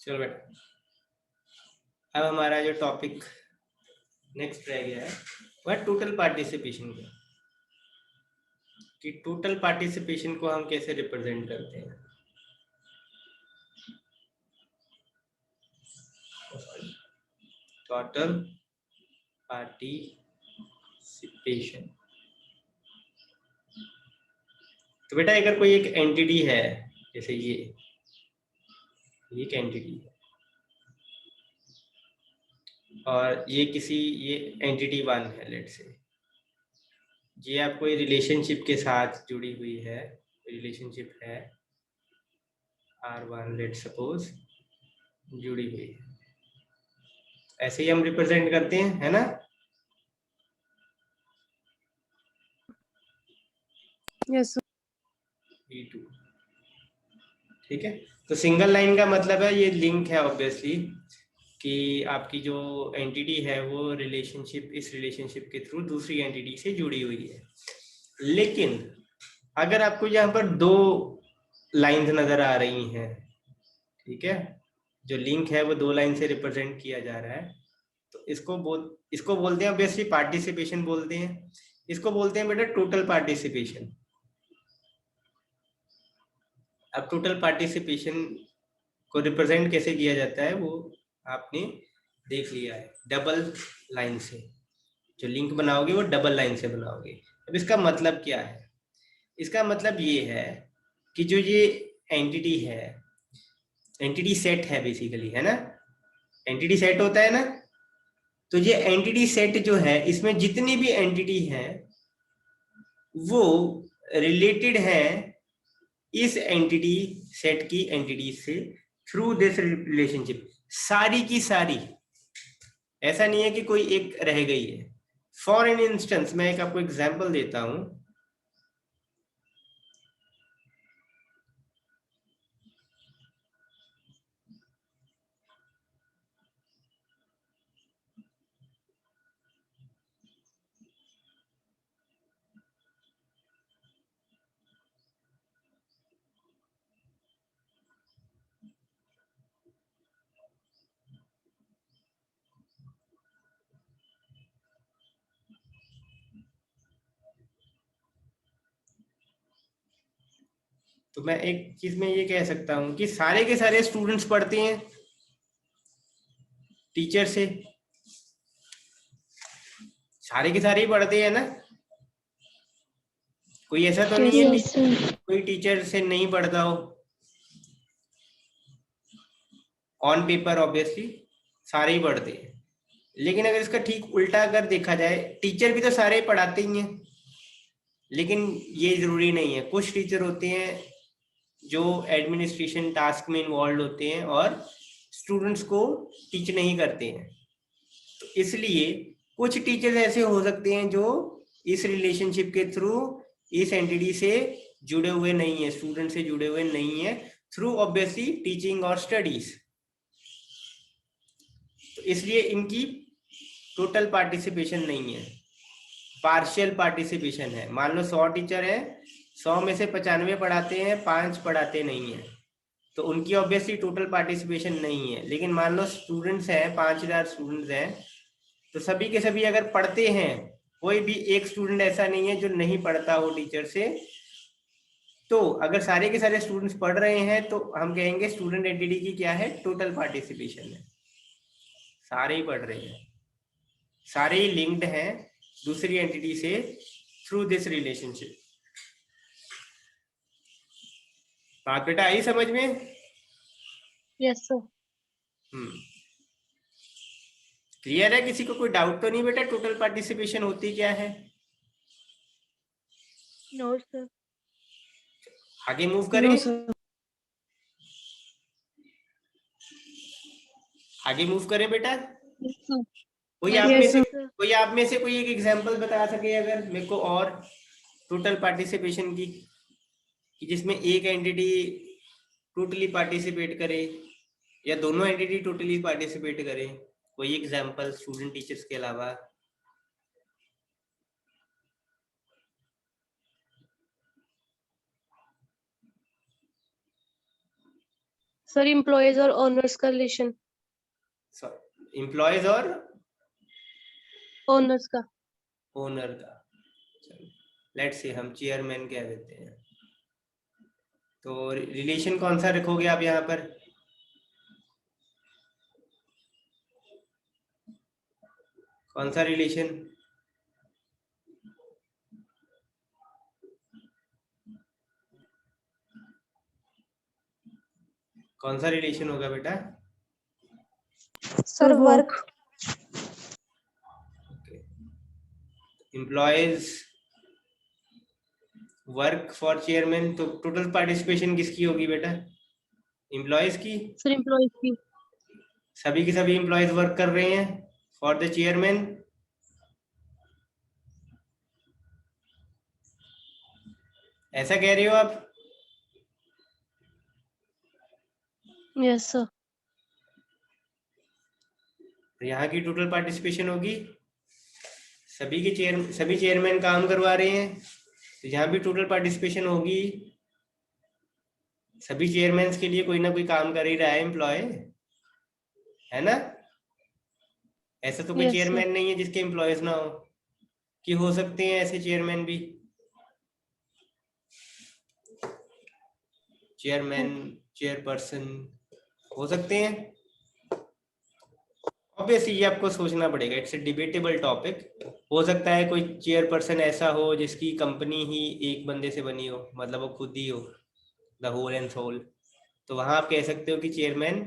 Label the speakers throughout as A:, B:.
A: चलो बेटा, अब हमारा जो टॉपिक नेक्स्ट रह गया है वह टोटल पार्टिसिपेशन का, कि टोटल पार्टिसिपेशन को हम कैसे रिप्रेजेंट करते हैं। टोटल पार्टिसिपेशन, तो बेटा अगर कोई एक एंटिटी है, जैसे ये एक एंटिटी है और ये एंटिटी वन है, लेट से ये आप कोई रिलेशनशिप के साथ जुड़ी हुई है, रिलेशनशिप है R1 लेट सपोज जुड़ी हुई है, ऐसे ही हम रिप्रेजेंट करते हैं, है ना।
B: यस
A: E2, ठीक है। तो सिंगल लाइन का मतलब है ये लिंक है ऑब्वियसली, कि आपकी जो एंटिटी है वो इस रिलेशनशिप के थ्रू दूसरी एंटिटी से जुड़ी हुई है। लेकिन अगर आपको यहाँ पर दो लाइंस नजर आ रही हैं, ठीक है, जो लिंक है वो दो लाइन से रिप्रेजेंट किया जा रहा है, तो इसको बोलते हैं ऑब्वियसली पार्टिसिपेशन बोलते हैं। इसको बोलते हैं बेटा टोटल पार्टिसिपेशन। अब टोटल पार्टिसिपेशन को रिप्रेजेंट कैसे किया जाता है वो आपने देख लिया है, डबल लाइन से। जो लिंक बनाओगे वो डबल लाइन से बनाओगे। अब इसका मतलब क्या है? इसका मतलब ये है कि जो ये एंटिटी है, एंटिटी सेट है बेसिकली, है ना, एंटिटी सेट होता है ना, तो ये एंटिटी सेट जो है इसमें जितनी भी एंटिटी हैं वो रिलेटेड है इस एंटिटी सेट की एंटिटी से थ्रू दिस रिलेशनशिप, सारी की सारी। ऐसा नहीं है कि कोई एक रह गई है। फॉर एन इंस्टेंस, मैं एक आपको एग्जांपल देता हूं। तो मैं एक चीज में ये कह सकता हूं कि सारे के सारे स्टूडेंट्स पढ़ते हैं टीचर से, सारे के सारे ही पढ़ते हैं ना। कोई ऐसा तो नहीं है कोई टीचर से नहीं पढ़ता हो। ऑन पेपर ऑब्वियसली सारे ही पढ़ते हैं, लेकिन अगर इसका ठीक उल्टा अगर देखा जाए, टीचर भी तो सारे ही पढ़ाते ही हैं, लेकिन ये जरूरी नहीं है। कुछ टीचर होते हैं जो एडमिनिस्ट्रेशन टास्क में इन्वॉल्व होते हैं और स्टूडेंट्स को टीच नहीं करते हैं। तो इसलिए कुछ टीचर्स ऐसे हो सकते हैं जो इस रिलेशनशिप के थ्रू इस एंटिटी से जुड़े हुए नहीं है, स्टूडेंट से जुड़े हुए नहीं है, थ्रू ऑब्वियसली टीचिंग और स्टडीज। तो इसलिए इनकी टोटल पार्टिसिपेशन नहीं है, पार्शियल पार्टिसिपेशन है। मान लो 100 टीचर है, 100 में से 95 पढ़ाते हैं, 5 पढ़ाते नहीं है, तो उनकी ऑब्वियसली टोटल पार्टिसिपेशन नहीं है। लेकिन मान लो स्टूडेंट्स हैं, 5000 स्टूडेंट्स हैं, तो सभी के सभी अगर पढ़ते हैं, कोई भी एक स्टूडेंट ऐसा नहीं है जो नहीं पढ़ता हो टीचर से, तो अगर सारे के सारे स्टूडेंट्स पढ़ रहे हैं तो हम कहेंगे स्टूडेंट एंटिटी की क्या है, टोटल पार्टिसिपेशन है। सारे ही पढ़ रहे हैं, सारे ही लिंक्ड हैं दूसरी एंटिटी से थ्रू दिस रिलेशनशिप। बात बेटा आई समझ में?
B: यस सर
A: क्लियर है? किसी को कोई डाउट तो नहीं बेटा टोटल पार्टिसिपेशन होती क्या है?
B: नो सर
A: आगे मूव करें?
B: नो सर
A: आगे मूव करें बेटा?
B: यस सर
A: कोई आप में से कोई एक एग्जांपल बता सके अगर मेरे को, और टोटल पार्टिसिपेशन की, कि जिसमें एक एंटिटी टोटली पार्टिसिपेट करे या दोनों एंटिटी टोटली पार्टिसिपेट करे। कोई एग्जांपल स्टूडेंट टीचर्स के अलावा?
B: सर एम्प्लॉयज और ओनर्स का रिलेशन।
A: एम्प्लॉयज और
B: ओनर्स का।
A: ओनर का। लेट्स से हम चेयरमैन कह देते हैं, तो रिलेशन कौन सा रखोगे आप यहाँ पर? कौन सा रिलेशन? कौन सा रिलेशन होगा बेटा?
B: Sir work.
A: Employees work for chairman, तो टोटल पार्टिसिपेशन किसकी होगी बेटा? एम्प्लॉयज की।
B: सर एम्प्लॉयज की।
A: सभी के सभी एम्प्लॉयज वर्क कर रहे हैं फॉर द चेयरमैन। ऐसा कह रहे हो आप?
B: Yes sir.
A: यहाँ की टोटल पार्टिसिपेशन होगी, सभी चेयरमैन काम करवा रहे हैं, तो यहाँ भी टोटल पार्टिसिपेशन होगी। सभी चेयरमैन के लिए कोई ना कोई काम कर ही रहा है एम्प्लॉय, है ना? ऐसा तो कोई
B: यस सर।
A: चेयरमैन नहीं है जिसके एम्प्लॉयज ना हो, कि हो सकते हैं ऐसे चेयरमैन भी? चेयरमैन, चेयरपर्सन हो सकते हैं। ऑब्वियसली ये आपको सोचना पड़ेगा, इट्स ए डिबेटेबल टॉपिक। हो सकता है कोई चेयरपर्सन ऐसा हो जिसकी कंपनी ही एक बंदे से बनी हो, मतलब वो खुद ही हो, द होल एंड सोल, तो वहां आप कह सकते हो कि चेयरमैन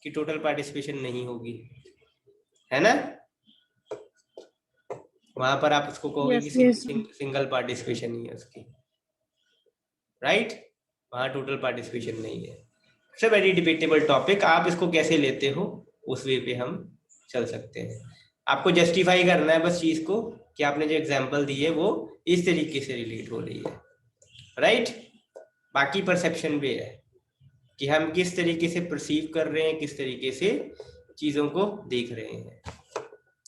A: की टोटल पार्टिसिपेशन नहीं होगी, है ना? वहां पर आप उसको कहोगे कि
B: यस
A: सिंगल पार्टिसिपेशन ही है उसकी, राइट? वहां टोटल पार्टिसिपेशन नहीं है। It's a very debatable topic, आप इसको कैसे लेते हो उस वे पे हम चल सकते हैं। आपको जस्टिफाई करना है बस चीज को, कि आपने जो एग्जांपल दी है वो इस तरीके से रिलेट हो रही है, राइट? बाकी परसेप्शन भी है कि हम किस तरीके से परसीव कर रहे हैं, किस तरीके से चीजों को देख रहे हैं।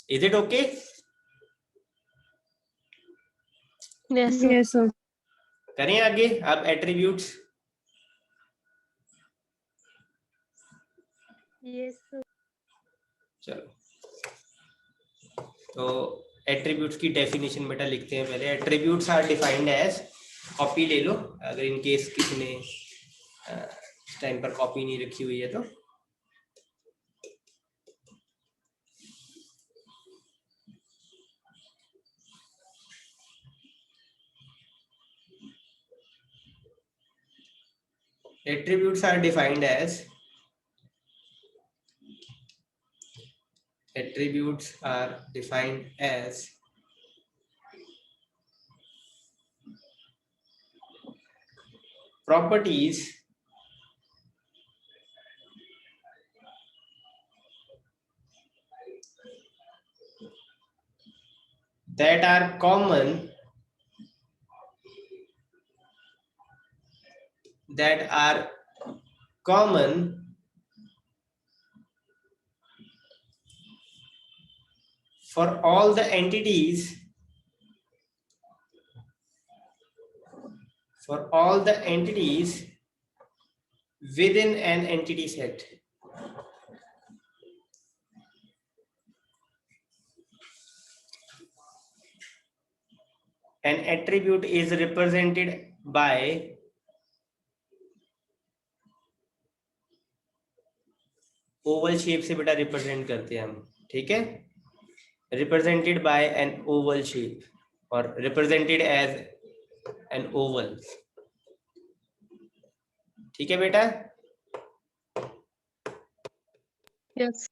A: Is it okay?
B: Yes sir.
A: करें आगे अब एट्रीब्यूट्स।
B: Yes sir.
A: चलो, तो एट्रीब्यूट्स की डेफिनेशन बेटा लिखते हैं पहले। Attributes are defined as, copy ले लो अगर इन केस किसी ने इस टाइम पर कॉपी नहीं रखी हुई है तो। Attributes are defined as, attributes are defined as properties that are common, that are common for all the entities, for all the entities within an entity set. An attribute is represented by oval shape से बेटा represent करते हैं हम, ठीक है? Represented by an oval shape और represented as an oval, ठीक है बेटा?
B: यस।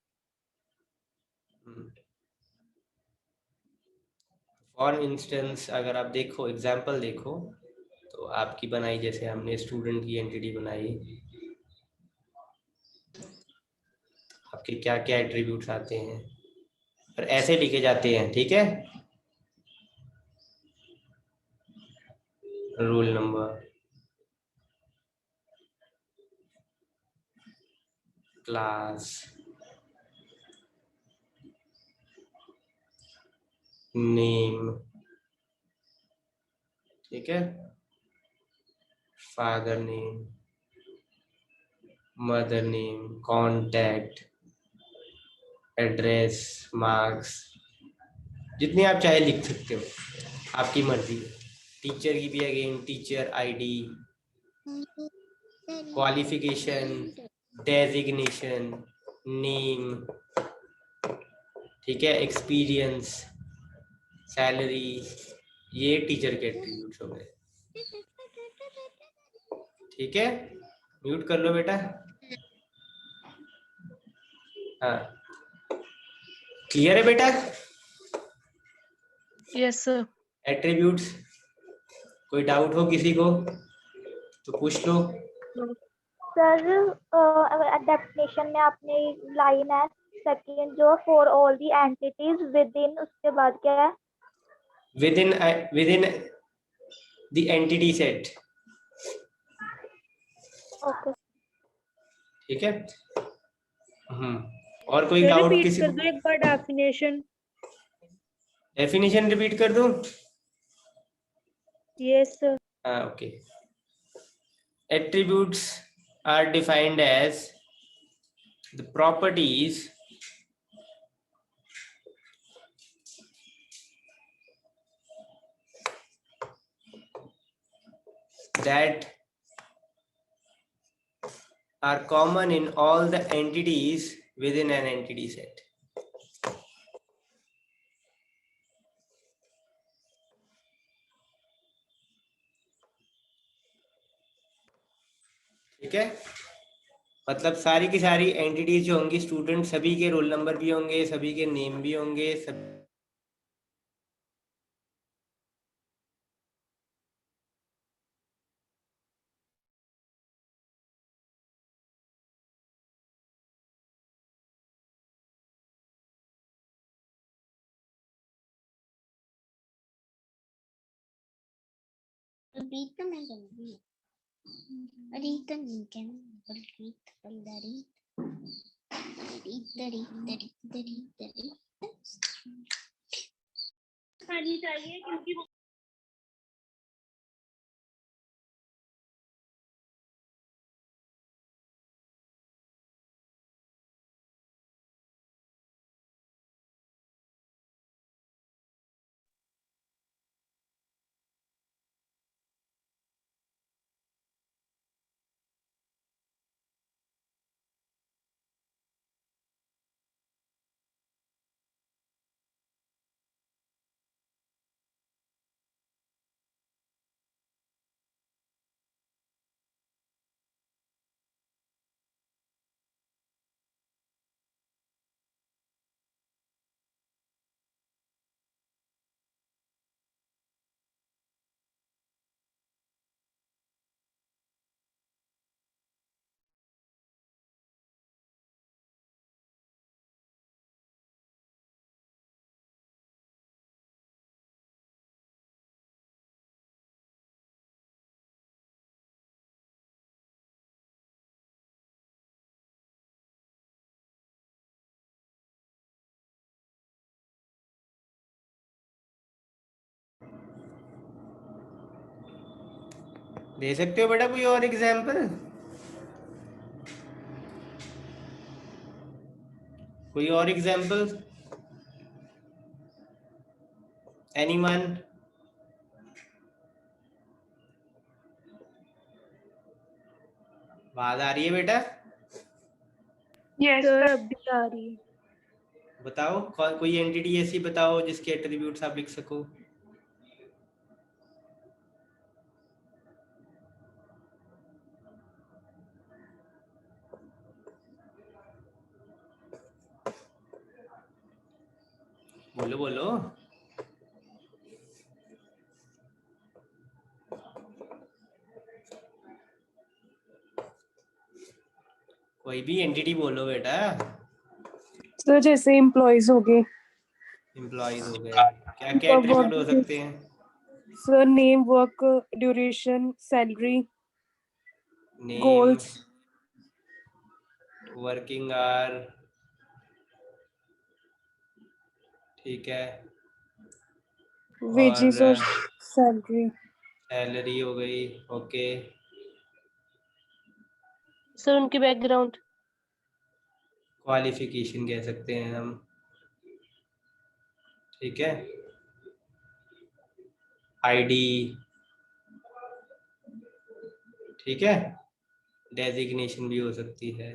A: फॉर इंस्टेंस अगर आप देखो, एग्जाम्पल देखो, तो आपकी बनाई, जैसे हमने स्टूडेंट की एंटिटी बनाई, आपके क्या क्या एट्रीब्यूट्स आते हैं, पर ऐसे लिखे जाते हैं, ठीक है? रोल नंबर, क्लास, नेम, ठीक है, father name, mother name, contact, address, marks, जितने आप चाहे लिख सकते हो, आपकी मर्जी। टीचर की भी again teacher ID, qualification, designation, name, ठीक है, एक्सपीरियंस, सैलरी, ये टीचर के एट्रीब्यूट्स हो गए। ठीक है, म्यूट कर लो बेटा। हाँ, क्लियर है बेटा?
B: Yes, sir.
A: एट्रीब्यूट्स, कोई डाउट हो किसी को तो पूछ लो।
B: No.
C: सर डेफिनेशन में आपने लाइन है सेकंड जो for all the entities with in, उसके बाद क्या है?
A: With in the entity set.
C: Okay.
A: ठीक है। और कोई डाउट
D: रिपीट
A: किसी
D: कर
A: को?
D: दो एक बार डेफिनेशन।
A: डेफिनेशन रिपीट कर दूं?
D: Yes sir.
A: हाँ, okay. Attributes are defined as the properties that are common in all the entities within an entity set. ठीक है, मतलब सारी की सारी एंटिटीज जो होंगी, स्टूडेंट सभी के रोल नंबर भी होंगे, सभी के नेम भी होंगे, सब।
E: Repeat मैं करूँगी। Read the can read the चाहिए क्योंकि
A: दे सकते हो बेटा कोई और एग्जाम्पल? कोई और एग्जाम्पल? एनीवन? बात आ रही है बेटा?
B: Yes,
D: sir
B: sir.
D: अभी आ रही है।
A: बताओ, कोई एंटिटी ऐसी बताओ जिसके एट्रीब्यूट्स आप लिख सको। बोलो बोलो। कोई भी एंटिटी बोलो बेटा।
B: सर जैसे एम्प्लॉयज हो गए।
A: एम्प्लॉयज हो गए, क्या क्या एट्रीब्यूट हो सकते हैं?
B: Sir name, work duration, salary,
A: name,
B: goals,
A: working hour, ठीक है,
B: वेजेस और
A: और
B: सैलरी।
A: सैलरी हो गई, ओके।
B: सर उनकी बैकग्राउंड।
A: क्वालिफिकेशन कह सकते हैं हम, ठीक है। आईडी, ठीक है। डेजिग्नेशन भी हो सकती है।